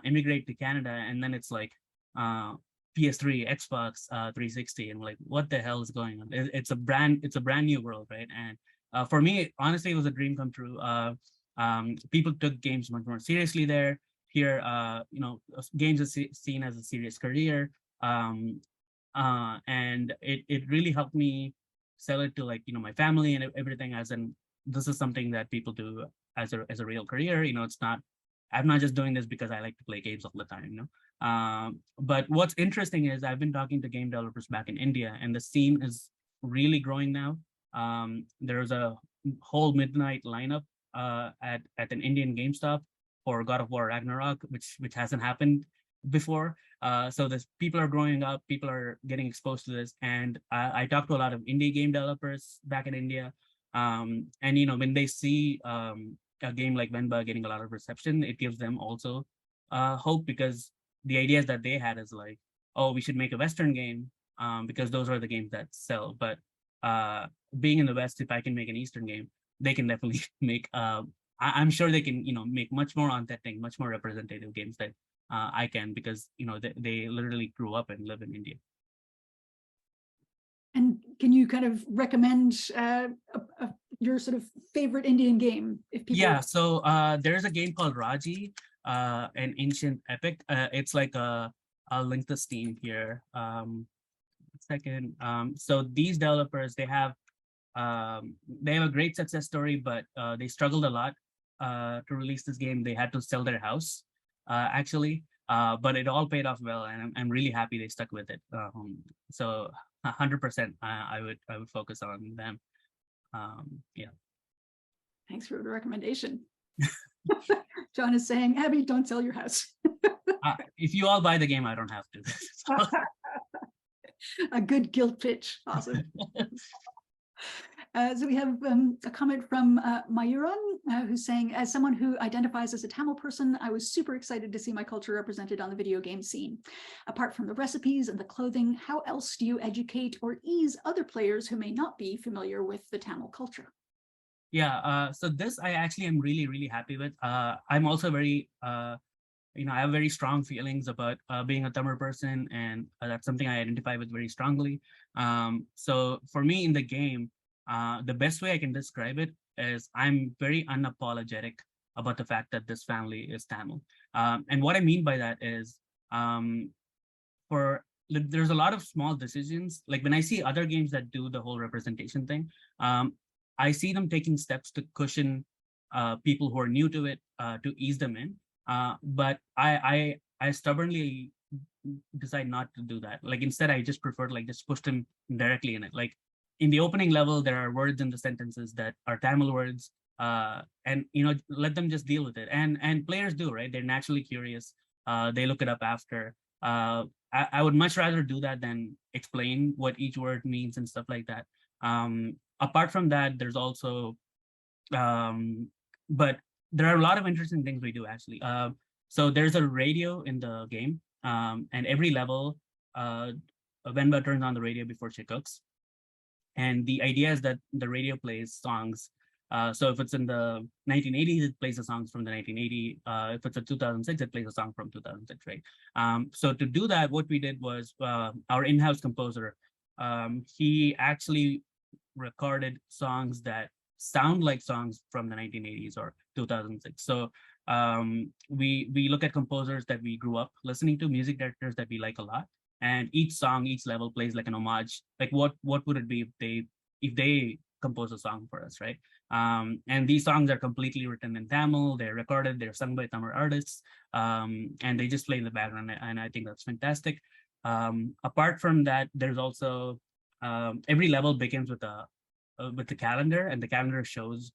immigrate to Canada, and then it's like PS3, Xbox 360, and like, what the hell is going on? It's a brand new world, right? And for me, honestly, it was a dream come true. People took games much more seriously there. Here, games are seen as a serious career, and it really helped me sell it to like my family and everything. As in, this is something that people do as a real career. It's not. I'm not just doing this because I like to play games all the time. But what's interesting is I've been talking to game developers back in India, and the scene is really growing now. There's a whole midnight lineup at an Indian GameStop for God of War Ragnarok, which hasn't happened before. So this people are growing up, people are getting exposed to this, and I talk to a lot of indie game developers back in India, and when they see a game like Venba getting a lot of reception, it gives them also hope, because the ideas that they had is like, oh, we should make a Western game because those are the games that sell. But being in the West, if I can make an Eastern game, they can definitely make. I'm sure they can, make much more authentic, much more representative games that I can, because they literally grew up and live in India. And can you kind of recommend your sort of favorite Indian game? If people... Yeah, so there's a game called Raji, an ancient epic. It's like I'll link the Steam here. Second, so these developers, they have a great success story, but they struggled a lot to release this game. They had to sell their house, actually, but it all paid off well, and I'm really happy they stuck with it. So 100%, I would focus on them. Yeah. Thanks for the recommendation. John is saying, Abby, don't sell your house. If you all buy the game, I don't have to. A good guilt pitch. Awesome. So we have a comment from Mayuran, who's saying, as someone who identifies as a Tamil person, I was super excited to see my culture represented on the video game scene. Apart from the recipes and the clothing, how else do you educate or ease other players who may not be familiar with the Tamil culture? Yeah, so this I actually am really, really happy with. I'm also very, I have very strong feelings about being a Tamil person, and that's something I identify with very strongly. So for me in the game, the best way I can describe it is I'm very unapologetic about the fact that this family is Tamil. And what I mean by that is, there's a lot of small decisions. Like when I see other games that do the whole representation thing, I see them taking steps to cushion people who are new to it, to ease them in. But I stubbornly decide not to do that. Like instead, I just prefer to like just push them directly in it. Like in the opening level, there are words in the sentences that are Tamil words, and let them just deal with it. And players do, right? They're naturally curious. They look it up after. I would much rather do that than explain what each word means and stuff like that. Apart from that, there's also, but there are a lot of interesting things we do actually. So there's a radio in the game, and every level, Venba turns on the radio before she cooks. And the idea is that the radio plays songs. So if it's in the 1980s, it plays the songs from the 1980s. If it's a 2006, it plays a song from 2006, right? So to do that, what we did was our in-house composer, he actually recorded songs that sound like songs from the 1980s or 2006. So we look at composers that we grew up listening to, music directors that we like a lot, and each song, each level plays like an homage. Like what would it be if they compose a song for us, right? And these songs are completely written in Tamil. They're recorded, they're sung by Tamil artists, and they just play in the background, and I think that's fantastic. Apart from that, there's also every level begins with the calendar, and the calendar shows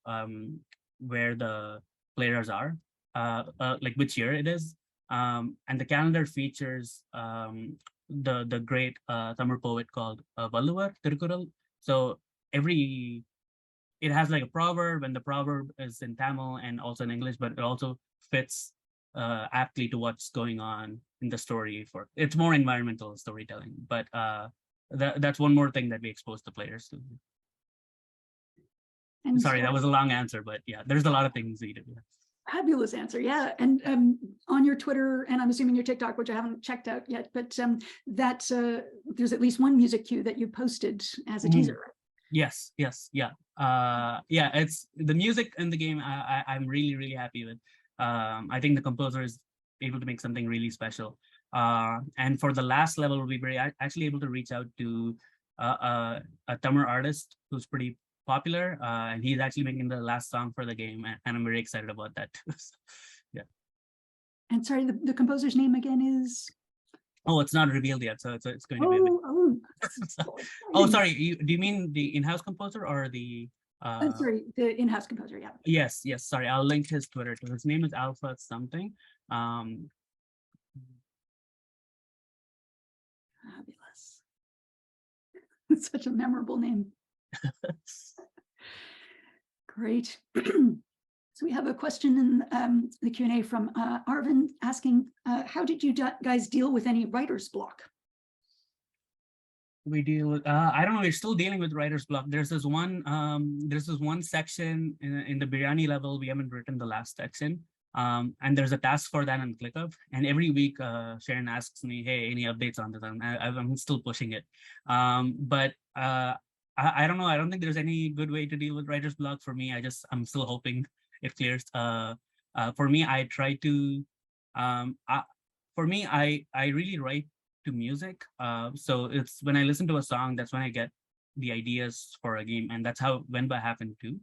where the players are, like which year it is. And the calendar features the great Tamil poet called Valluvar Tirukural. So every it has like a proverb, and the proverb is in Tamil and also in English, but it also fits aptly to what's going on in the story. For it's more environmental storytelling, but that's one more thing that we expose the players to. And sorry, that was a long answer, but yeah, there's a lot of things we do. Fabulous answer. Yeah. And on your Twitter, and I'm assuming your TikTok, which I haven't checked out yet, but there's at least one music cue that you posted as a teaser. Yes, yeah. Yeah, it's the music in the game. I'm really happy with. I think the composer is able to make something really special. And for the last level, we were actually able to reach out to a Tamil artist who's pretty popular, and he's actually making the last song for the game, and I'm very excited about that too. Yeah. And sorry, the composer's name again is? Oh, it's not revealed yet, so it's going to be. Oh, sorry. Do you mean the in-house composer or the? Sorry, the in-house composer. Yeah. Yes. Sorry, I'll link his Twitter. His name is Alpha something. Fabulous. It's such a memorable name. Great. So we have a question in the Q&A from Arvin asking, how did you guys deal with any writer's block? We deal with, I don't know, we're still dealing with writer's block. There's this one section in the biryani level, we haven't written the last section. And there's a task for that on ClickUp. And every week, Sharon asks me, hey, any updates on this? I'm still pushing it. But I don't know. I don't think there's any good way to deal with writer's block for me. I'm still hoping it clears. For me, I try to, I really write to music. So it's when I listen to a song, that's when I get the ideas for a game. And that's how Venba happened too.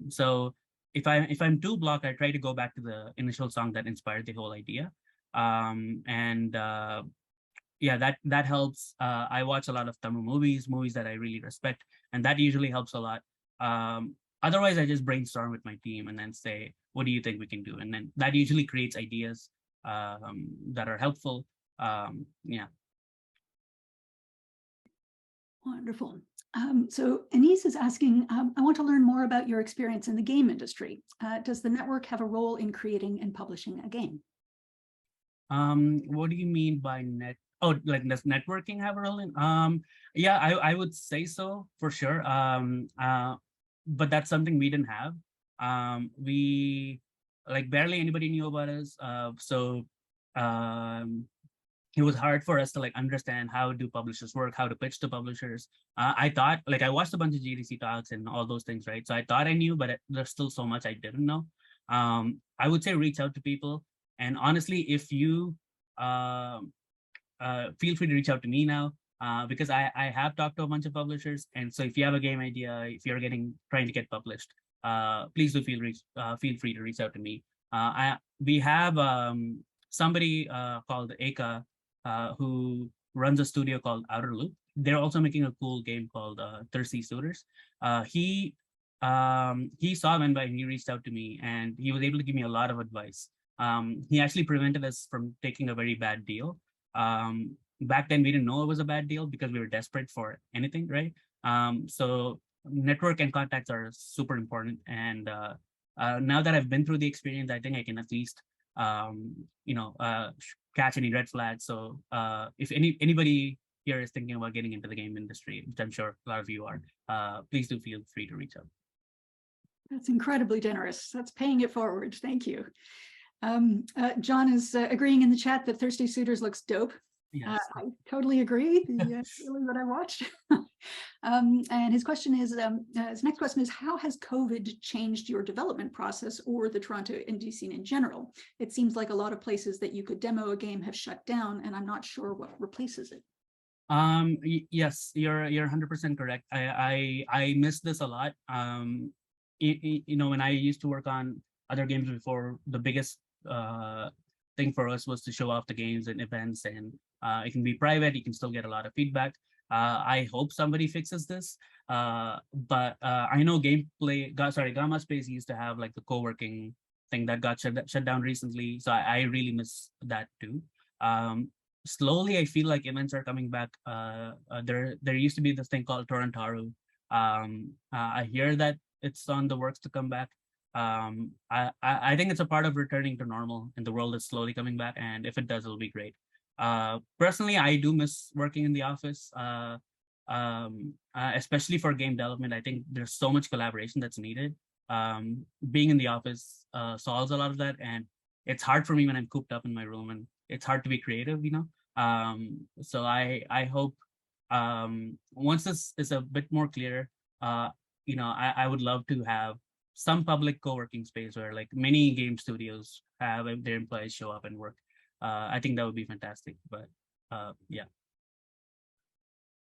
So if I'm too blocked, I try to go back to the initial song that inspired the whole idea. Yeah, that helps. I watch a lot of Tamil movies that I really respect, and that usually helps a lot. Otherwise, I just brainstorm with my team and then say, what do you think we can do? And then that usually creates ideas that are helpful. Yeah. Wonderful. So Anise is asking, I want to learn more about your experience in the game industry. Does the network have a role in creating and publishing a game? What do you mean by like does networking have a role in? Yeah, I would say so for sure. But that's something we didn't have. We like barely anybody knew about us. So it was hard for us to like understand how do publishers work, how to pitch to publishers. I thought like I watched a bunch of GDC talks and all those things, right? So I thought I knew, but there's still so much I didn't know. I would say reach out to people. And honestly, if you feel free to reach out to me now, because I have talked to a bunch of publishers. And so if you have a game idea, if you're trying to get published, please do feel free to reach out to me. We have somebody called Eka who runs a studio called Outer Loop. They're also making a cool game called Thirsty Suitors. He saw Venba and he reached out to me, and he was able to give me a lot of advice. He actually prevented us from taking a very bad deal. Back then, we didn't know it was a bad deal because we were desperate for anything, right? So network and contacts are super important. And now that I've been through the experience, I think I can at least, catch any red flags. So if anybody here is thinking about getting into the game industry, which I'm sure a lot of you are, please do feel free to reach out. That's incredibly generous. That's paying it forward. Thank you. John is agreeing in the chat that Thirsty Suitors looks dope. Yes. I totally agree. The trailer that I watched. And his next question is, how has COVID changed your development process or the Toronto indie scene in general? It seems like a lot of places that you could demo a game have shut down, and I'm not sure what replaces it. Yes, you're 100% correct. I miss this a lot. When I used to work on other games before, the biggest thing for us was to show off the games and events, and it can be private. You can still get a lot of feedback. I hope somebody fixes this. But I know Gamma Space used to have like the co-working thing that got shut down recently. So I really miss that too. Slowly, I feel like events are coming back. There used to be this thing called Torontaru. I hear that it's on the works to come back. I think it's a part of returning to normal, and the world is slowly coming back. And if it does, it'll be great. Personally, I do miss working in the office, especially for game development. I think there's so much collaboration that's needed. Being in the office solves a lot of that, and it's hard for me when I'm cooped up in my room, and it's hard to be creative, you know. So I hope once this is a bit more clear, I would love to have some public co-working space where like many game studios have their employees show up and work. I think that would be fantastic. But yeah.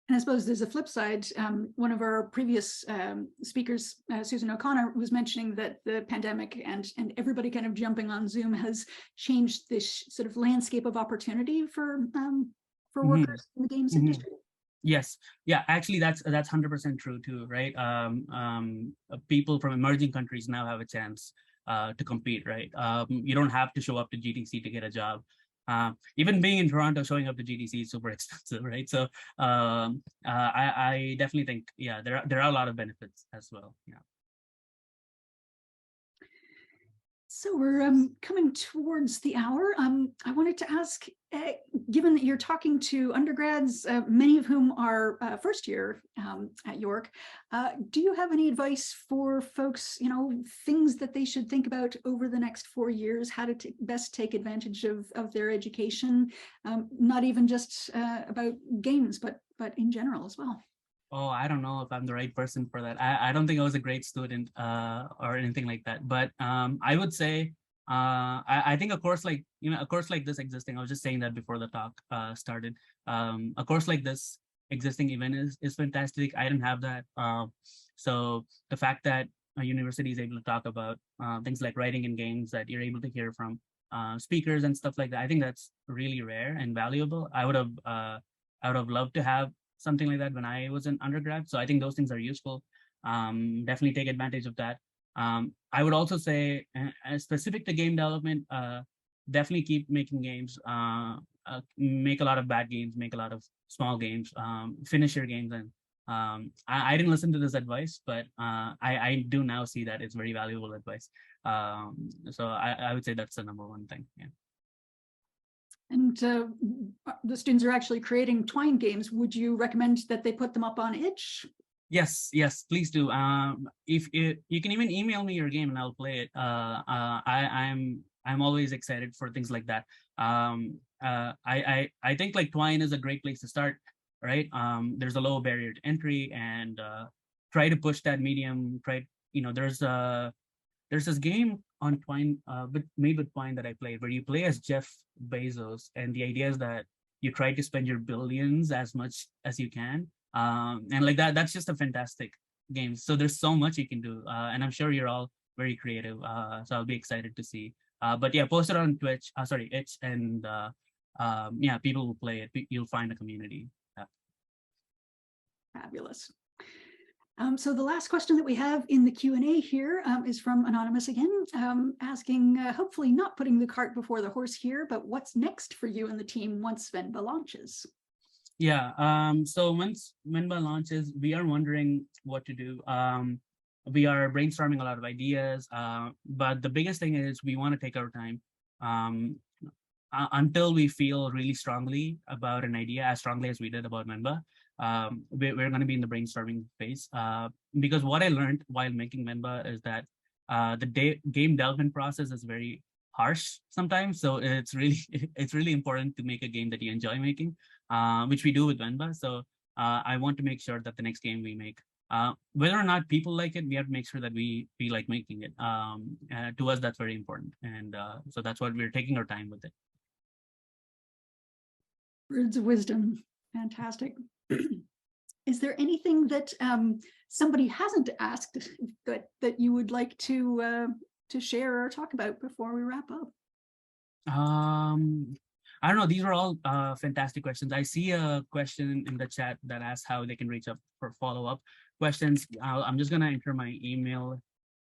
And I suppose there's a flip side. One of our previous speakers, Susan O'Connor, was mentioning that the pandemic and everybody kind of jumping on Zoom has changed this sort of landscape of opportunity for workers in the games industry. Yes, yeah, actually, that's 100% true too, right? People from emerging countries now have a chance to compete, right? You don't have to show up to GDC to get a job. Even being in Toronto, showing up to GDC is super expensive, right? So I definitely think, yeah, there are a lot of benefits as well. Yeah. So we're coming towards the hour. I wanted to ask, given that you're talking to undergrads, many of whom are first year at York, do you have any advice for folks, things that they should think about over the next 4 years, how to best take advantage of their education, not even just about games, but in general as well? Oh, I don't know if I'm the right person for that. I don't think I was a great student or anything like that. But I would say, I think a course like this existing, I was just saying that before the talk started. A course like this existing event is fantastic. I didn't have that. So the fact that a university is able to talk about things like writing in games that you're able to hear from speakers and stuff like that, I think that's really rare and valuable. I would have loved to have something like that when I was an undergrad. So I think those things are useful. Definitely take advantage of that. I would also say, specific to game development, definitely keep making games. Make a lot of bad games, make a lot of small games, finish your games. And I didn't listen to this advice, but I do now see that it's very valuable advice. So I would say that's the number one thing. Yeah. And the students are actually creating Twine games. Would you recommend that they put them up on itch? Yes, please do. If you can even email me your game and I'll play it. I'm always excited for things like that. I think like Twine is a great place to start, right? There's a low barrier to entry, and try to push that medium. There's this game on Twine, but made with Twine that I played, where you play as Jeff Bezos, and the idea is that you try to spend your billions as much as you can, and like that's just a fantastic game. So there's so much you can do, and I'm sure you're all very creative. So I'll be excited to see. But yeah, post it on Twitch. Itch, and yeah, people will play it. You'll find a community. Yeah. Fabulous. So the last question that we have in the Q&A here is from Anonymous again, asking, hopefully not putting the cart before the horse here, but what's next for you and the team once Venba launches? Yeah, so once Venba launches, we are wondering what to do. We are brainstorming a lot of ideas, but the biggest thing is we want to take our time until we feel really strongly about an idea, as strongly as we did about Venba. We're going to be in the brainstorming phase, because what I learned while making Venba is that the game development process is very harsh sometimes. So it's really important to make a game that you enjoy making, which we do with Venba. So I want to make sure that the next game we make, whether or not people like it, we have to make sure that we like making it. To us, that's very important, and so that's what we're taking our time with it. Words of wisdom, fantastic. Is there anything that somebody hasn't asked that you would like to share or talk about before we wrap up? I don't know. These are all fantastic questions. I see a question in the chat that asks how they can reach up for follow-up questions. I'm just gonna enter my email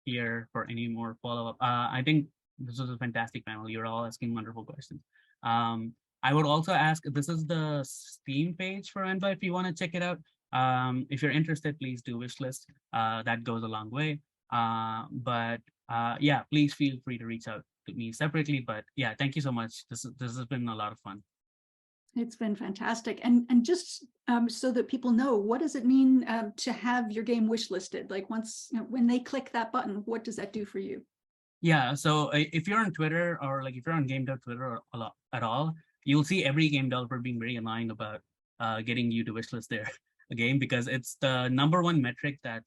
here for any more follow-up. I think this was a fantastic panel. You're all asking wonderful questions. I would also ask, this is the Steam page for Venba if you want to check it out. If you're interested, please do wishlist. That goes a long way. Yeah, please feel free to reach out to me separately. But yeah, thank you so much. This has been a lot of fun. It's been fantastic. And just so that people know, what does it mean to have your game wishlisted? Like once, when they click that button, what does that do for you? Yeah, so if you're on Twitter or like if you're on Game.Twitter a lot at all, you'll see every game developer being very aligned about getting you to wishlist their game, because it's the #1 metric that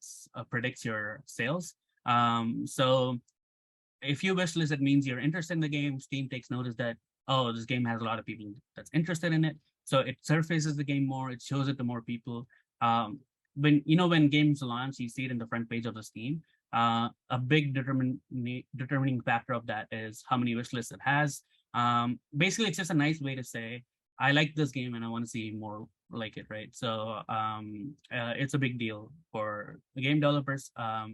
predicts your sales. So if you wishlist, it means you're interested in the game. Steam takes notice that, oh, this game has a lot of people that's interested in it. So it surfaces the game more, it shows it to more people. When games launch, you see it in the front page of the Steam. A big determining factor of that is how many wishlists it has. Basically, it's just a nice way to say, I like this game and I want to see more like it, right? So it's a big deal for the game developers,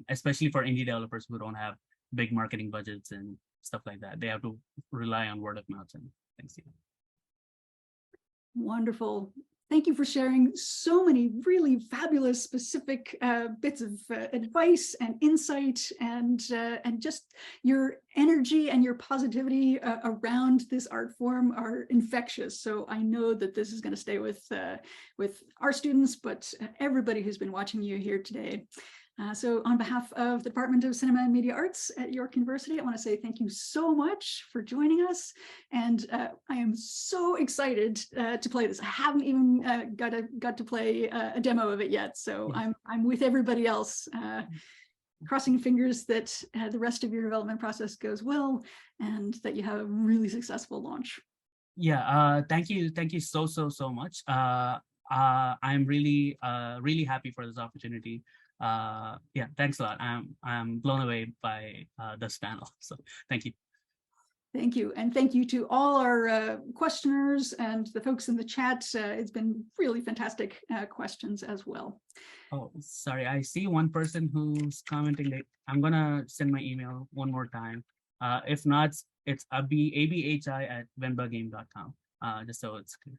especially for indie developers who don't have big marketing budgets and stuff like that. They have to rely on word of mouth and things. Wonderful. Thank you for sharing so many really fabulous, specific bits of advice and insight, and just your energy and your positivity around this art form are infectious. So I know that this is going to stay with our students, but everybody who's been watching you here today. So on behalf of the Department of Cinema and Media Arts at York University, I want to say thank you so much for joining us. And I am so excited to play this. I haven't even got to play a demo of it yet. So I'm with everybody else, crossing fingers that the rest of your development process goes well and that you have a really successful launch. Yeah, thank you so much. I'm really happy for this opportunity. Yeah, thanks a lot. I'm blown away by this panel. So thank you. Thank you. And thank you to all our questioners and the folks in the chat. It's been really fantastic questions as well. Oh, sorry. I see one person who's commenting that I'm going to send my email one more time. If not, it's abhi@venbagame.com, just so it's clear.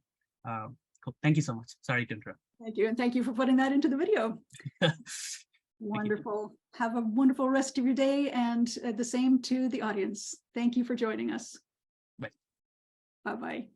Cool. Thank you so much. Sorry to interrupt. Thank you. And thank you for putting that into the video. Wonderful. Have a wonderful rest of your day, and the same to the audience. Thank you for joining us. Bye. Bye-bye.